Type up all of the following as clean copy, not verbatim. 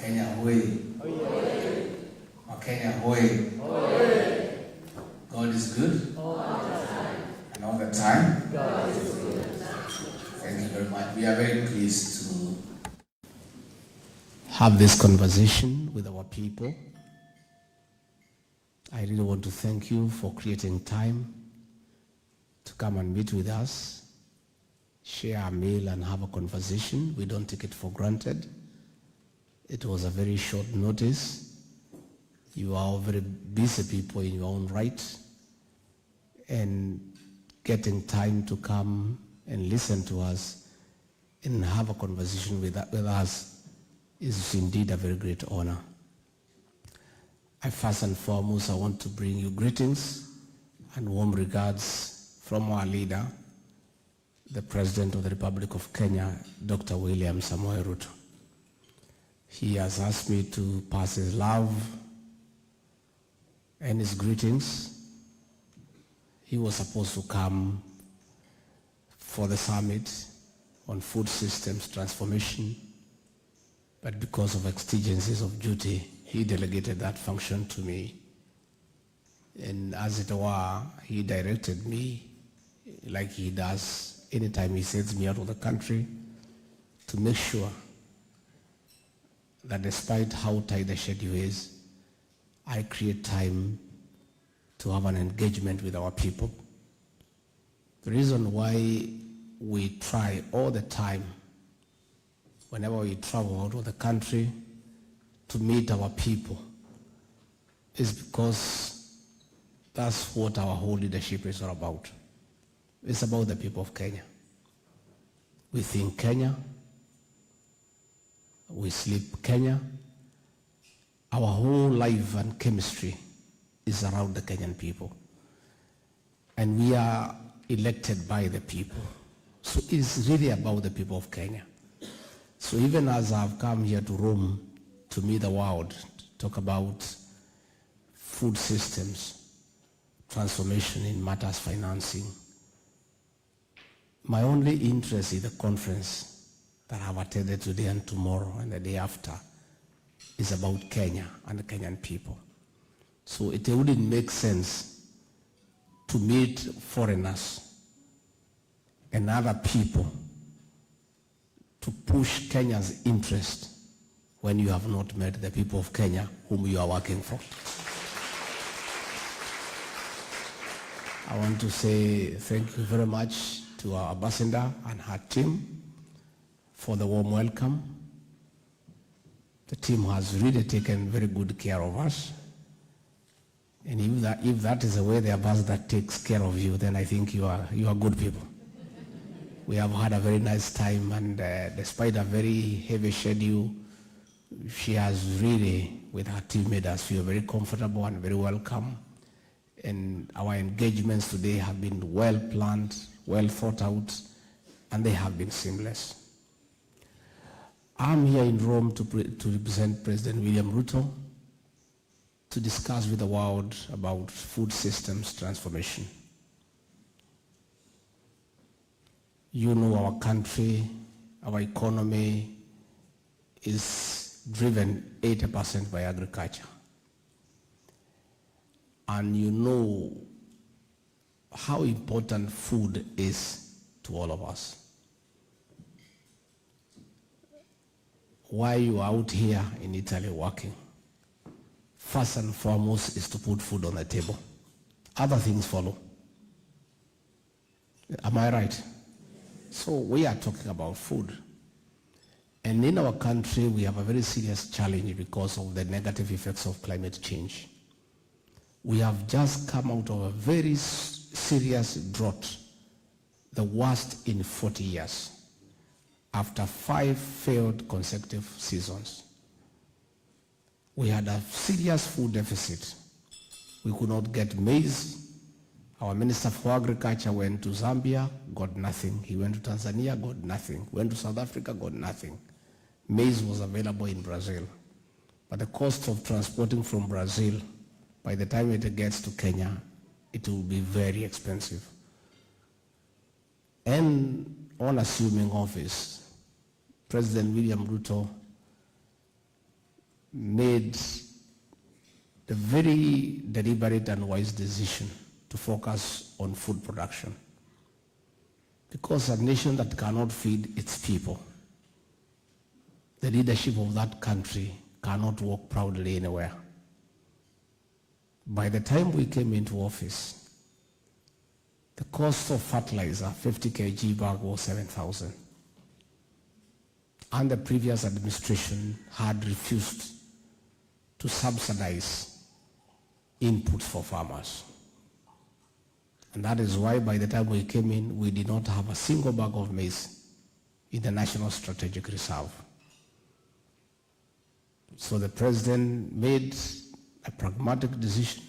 Wakenya hoi. Wakenya hoi. God is good. All the time. And all the time. God is good. Thank you very much. We are very pleased to have this conversation with our people. I really want to thank you for creating time to come and meet with us, share a meal and have a conversation. We don't take it for granted. It was a very short notice. You are all very busy people in your own right, and getting time to come and listen to us and have a conversation with us is indeed a very great honor. First and foremost, I want to bring you greetings and warm regards from our leader, the President of the Republic of Kenya, Dr. William Samoei Ruto. He has asked me to pass his love and his greetings. He was supposed to come for the summit on food systems transformation, but because of exigencies of duty, he delegated that function to me. And as it were, he directed me, like he does anytime he sends me out of the country, to make sure that despite how tight the schedule is, I create time to have an engagement with our people. The reason why we try all the time, whenever we travel out of the country, to meet our people, is because that's what our whole leadership is all about. It's about the people of Kenya. We think Kenya, we sleep Kenya. Our whole life and chemistry is around the Kenyan people. And we are elected by the people. So it's really about the people of Kenya. So even as I've come here to Rome to meet the world, to talk about food systems, transformation in matters financing, my only interest in the conference that I've attended today and tomorrow and the day after is about Kenya and the Kenyan people. So it wouldn't make sense to meet foreigners and other people to push Kenya's interest when you have not met the people of Kenya whom you are working for. I want to say thank you very much to our ambassador and her team for the warm welcome. The team has really taken very good care of us. And if that is the way the ambassador takes care of you, then I think you are good people. We have had a very nice time, and despite a very heavy schedule, she has really, with her team, made us feel very comfortable and very welcome. And our engagements today have been well planned, well thought out, and they have been seamless. I'm here in Rome to represent President William Ruto to discuss with the world about food systems transformation. You know our country, our economy is driven 80% by agriculture. And you know how important food is to all of us. While you are out here in Italy working, first and foremost is to put food on the table. Other things follow. Am I right? So we are talking about food. And in our country, we have a very serious challenge because of the negative effects of climate change. We have just come out of a very serious drought, the worst in 40 years, after 5 failed consecutive seasons. We had a serious food deficit. We could not get maize. Our Minister for Agriculture went to Zambia, got nothing. He went to Tanzania, got nothing. Went to South Africa, got nothing. Maize was available in Brazil. But the cost of transporting from Brazil, by the time it gets to Kenya, it will be very expensive. And on assuming office, President William Ruto made the very deliberate and wise decision to focus on food production. Because a nation that cannot feed its people, the leadership of that country cannot walk proudly anywhere. By the time we came into office, the cost of fertilizer, 50 kg bag, was 7,000. And the previous administration had refused to subsidize inputs for farmers. And that is why by the time we came in, we did not have a single bag of maize in the National Strategic Reserve. So the president made a pragmatic decision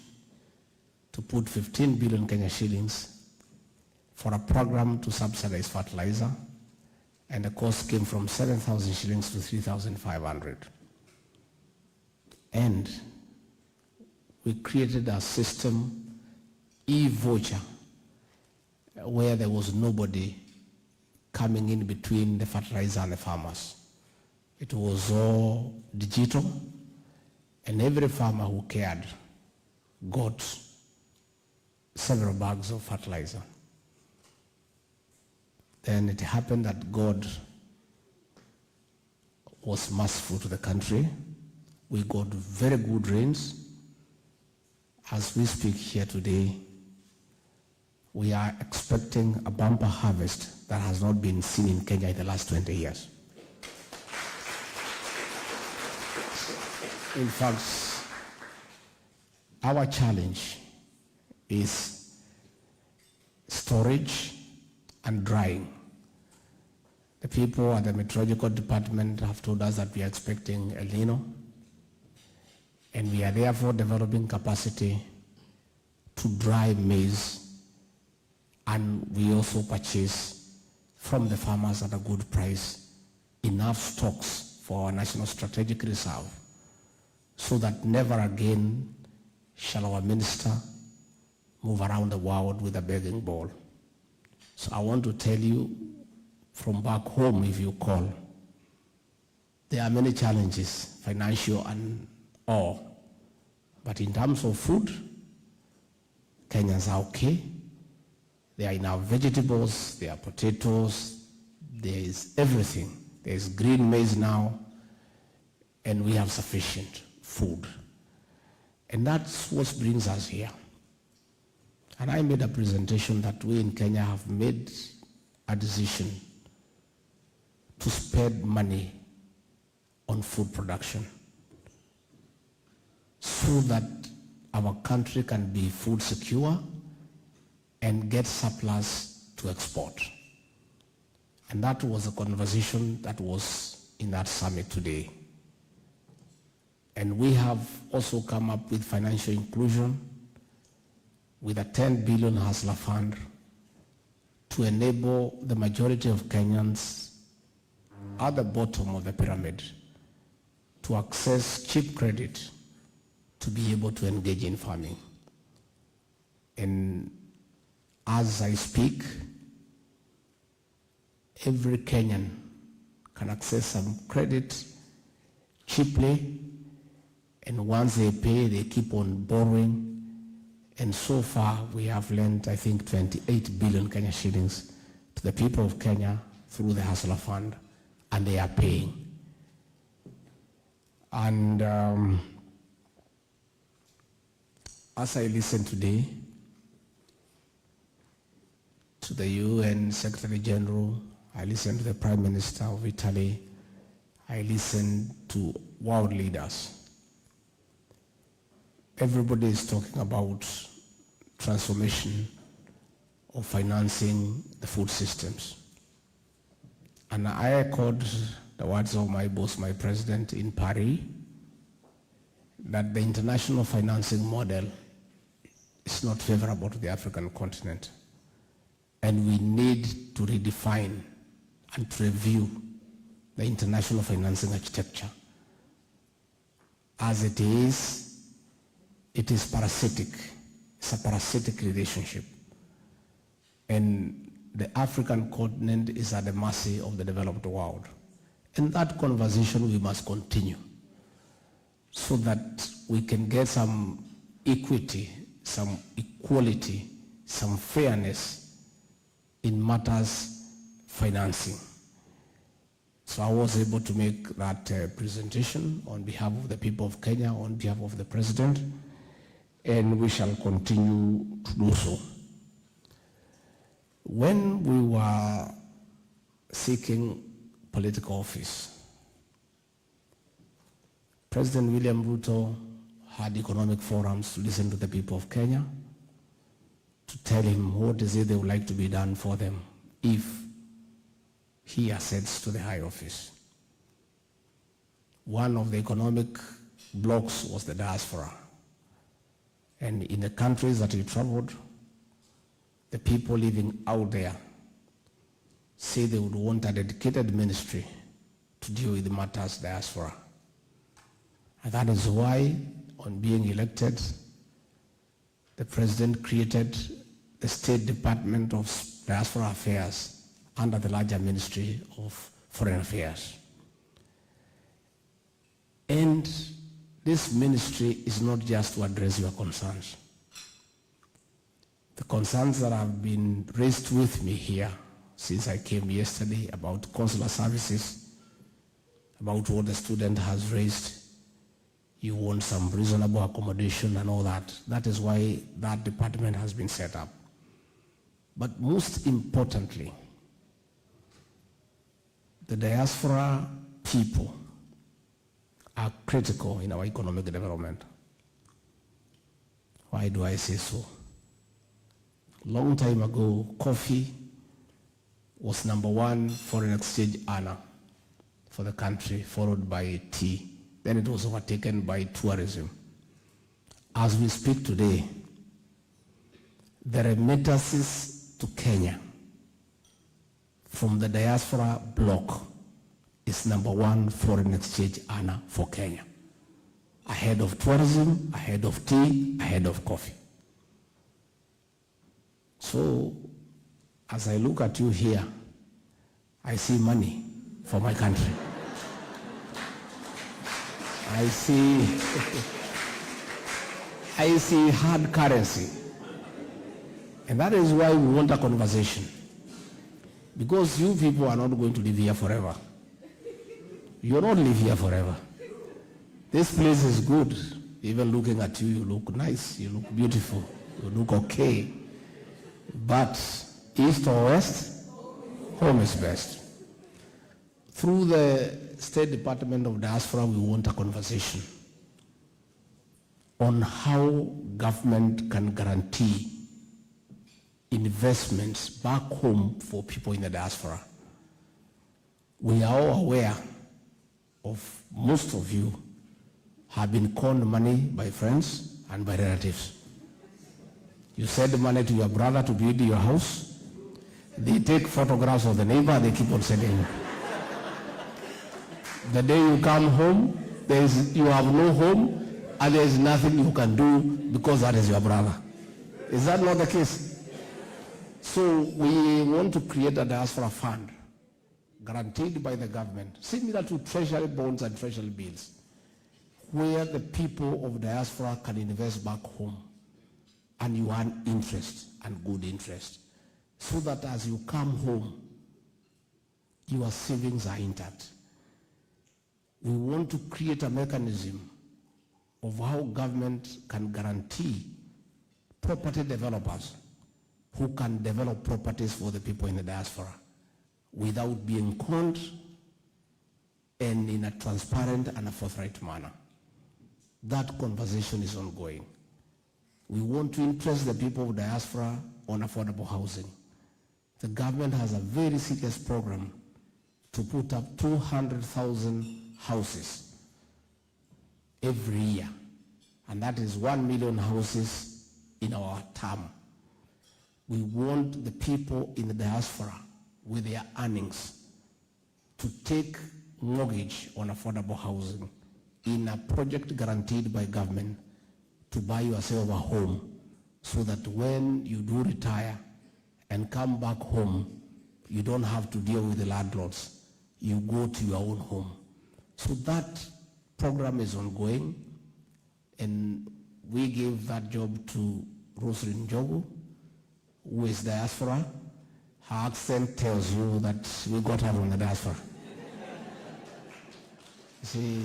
to put 15 billion Kenya shillings for a program to subsidize fertilizer, and the cost came from 7,000 shillings to 3,500. And we created a system, e-voucher, where there was nobody coming in between the fertilizer and the farmers. It was all digital, and every farmer who cared got several bags of fertilizer. Then it happened that God was merciful to the country. We got very good rains. As we speak here today, we are expecting a bumper harvest that has not been seen in Kenya in the last 20 years. In fact, our challenge is storage and drying. The people at the meteorological department have told us that we are expecting El Nino, and we are therefore developing capacity to dry maize, and we also purchase from the farmers at a good price enough stocks for our National Strategic Reserve, so that never again shall our minister move around the world with a begging bowl. So I want to tell you from back home, if you call, there are many challenges, financial and all. But in terms of food, Kenyans are okay. There are enough vegetables, there are potatoes, there is everything. There is green maize now, and we have sufficient food. And that's what brings us here. And I made a presentation that we in Kenya have made a decision to spend money on food production so that our country can be food secure and get surplus to export. And that was a conversation that was in that summit today. And we have also come up with financial inclusion with a 10 billion Hustler Fund to enable the majority of Kenyans at the bottom of the pyramid to access cheap credit to be able to engage in farming. And as I speak, every Kenyan can access some credit cheaply, and once they pay, they keep on borrowing. And so far, we have lent, I think, 28 billion Kenya shillings to the people of Kenya through the Hustler Fund, and they are paying. And as I listen today to the UN Secretary General, I listen to the Prime Minister of Italy, I listen to world leaders. Everybody is talking about transformation of financing the food systems. And I echoed the words of my boss, my president in Paris, that the international financing model is not favorable to the African continent. And we need to redefine and to review the international financing architecture. As it is parasitic. It's a parasitic relationship. And the African continent is at the mercy of the developed world. And that conversation we must continue. so that we can get some equity, some equality, some fairness in matters financing. So I was able to make that presentation on behalf of the people of Kenya, on behalf of the President, and we shall continue to do so. When we were seeking political office, President William Ruto had economic forums to listen to the people of Kenya, to tell him what is it they would like to be done for them if he ascends to the high office. One of the economic blocks was the diaspora. And in the countries that he traveled, the people living out there say they would want a dedicated ministry to deal with the matters diaspora. And that is why, on being elected, the President created the State Department of Diaspora Affairs under the larger Ministry of Foreign Affairs. And this ministry is not just to address your concerns. The concerns that have been raised with me here since I came yesterday about consular services, about what the student has raised, you want some reasonable accommodation and all that. That is why that department has been set up. But most importantly, the diaspora people are critical in our economic development. Why do I say so? Long time ago, coffee was #1 foreign exchange earner for the country, followed by tea. Then it was overtaken by tourism. As we speak today, the remittances to Kenya from the diaspora bloc is #1 foreign exchange earner for Kenya. Ahead of tourism, ahead of tea, ahead of coffee. So, as I look at you here, I see money for my country. I see hard currency. And that is why we want a conversation. Because you people are not going to live here forever. You don't live here forever. This place is good. Even looking at you, you look nice, you look beautiful, you look okay. But east or west, home is best. Through the State Department of Diaspora, we want a conversation on how government can guarantee investments back home for people in the diaspora. We are all aware of most of you have been conned money by friends and by relatives. You send money to your brother to build your house. They take photographs of the neighbor, they keep on sending you. The day you come home, you have no home, and there is nothing you can do because that is your brother. Is that not the case? So we want to create a diaspora fund guaranteed by the government, similar to treasury bonds and treasury bills, where the people of diaspora can invest back home and you earn interest and good interest, so that as you come home, your savings are intact. We want to create a mechanism of how government can guarantee property developers who can develop properties for the people in the diaspora without being conned and in a transparent and a forthright manner. That conversation is ongoing. We want to interest the people of diaspora on affordable housing. The government has a very serious program to put up 200,000 houses every year. And that is 1 million houses in our term. We want the people in the diaspora with their earnings to take mortgage on affordable housing in a project guaranteed by government to buy yourself a home, so that when you do retire and come back home, you don't have to deal with the landlords. You go to your own home. So that program is ongoing, and we gave that job to Roslyn Njogu, who is diaspora. Her accent tells you that we got her from the diaspora. See,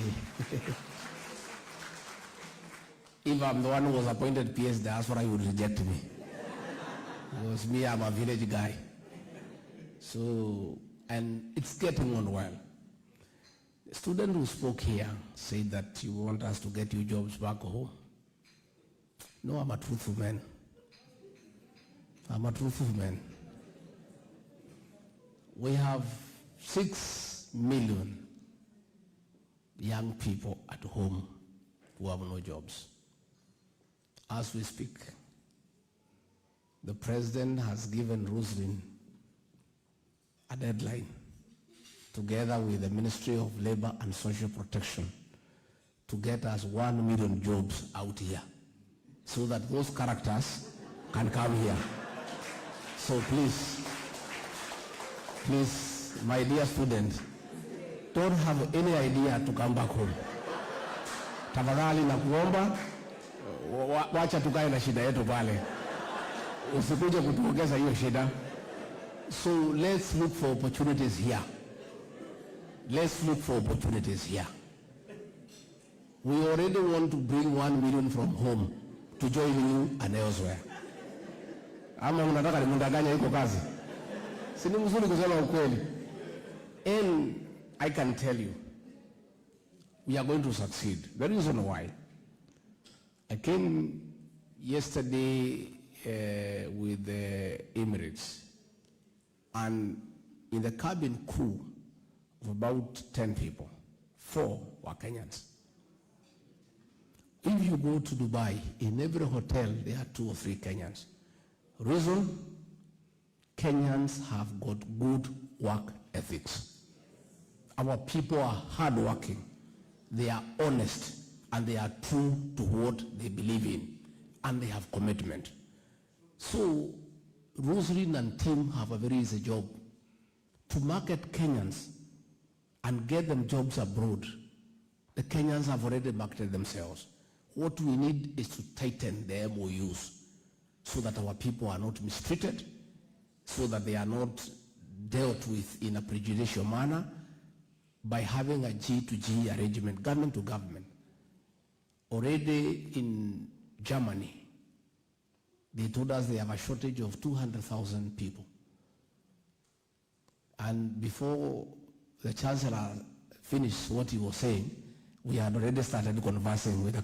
if I'm the one who was appointed PS diaspora, you would reject me. Because me, I'm a village guy. So, and it's getting on well. The student who spoke here said that you want us to get you jobs back home. No, I'm a truthful man. I'm a truthful man. We have 6 million young people at home who have no jobs. As we speak, the president has given Roslyn a deadline, together with the Ministry of Labor and Social Protection, to get us 1 million jobs out here, so that those characters can come here. So please, my dear student, don't have any idea to come back home. Tafadhali na kuomba, wacha tukae na shida yetu pale. Usikuje kutuongeza hiyo shida. So let's look for opportunities here. Let's look for opportunities here. We already want to bring 1 million from home to join you and elsewhere. Ama unataka nimundanganya iko kazi? Si ni mzuri kusema ukweli. And I can tell you, we are going to succeed. The reason why, I came yesterday with the Emirates, and in the cabin crew of about 10 people, 4 were Kenyans. If you go to Dubai, in every hotel there are 2 or 3 Kenyans. Reason? Kenyans have got good work ethics. Our people are hardworking, they are honest, and they are true to what they believe in, and they have commitment. So Roslyn and team have a very easy job to market Kenyans and get them jobs abroad. The Kenyans have already marketed themselves. What we need is to tighten the MOUs so that our people are not mistreated, so that they are not dealt with in a prejudicial manner, by having a G2G arrangement, government to government. Already in Germany, they told us they have a shortage of 200,000 people. And before the Chancellor finished what he was saying, we had already started conversing with the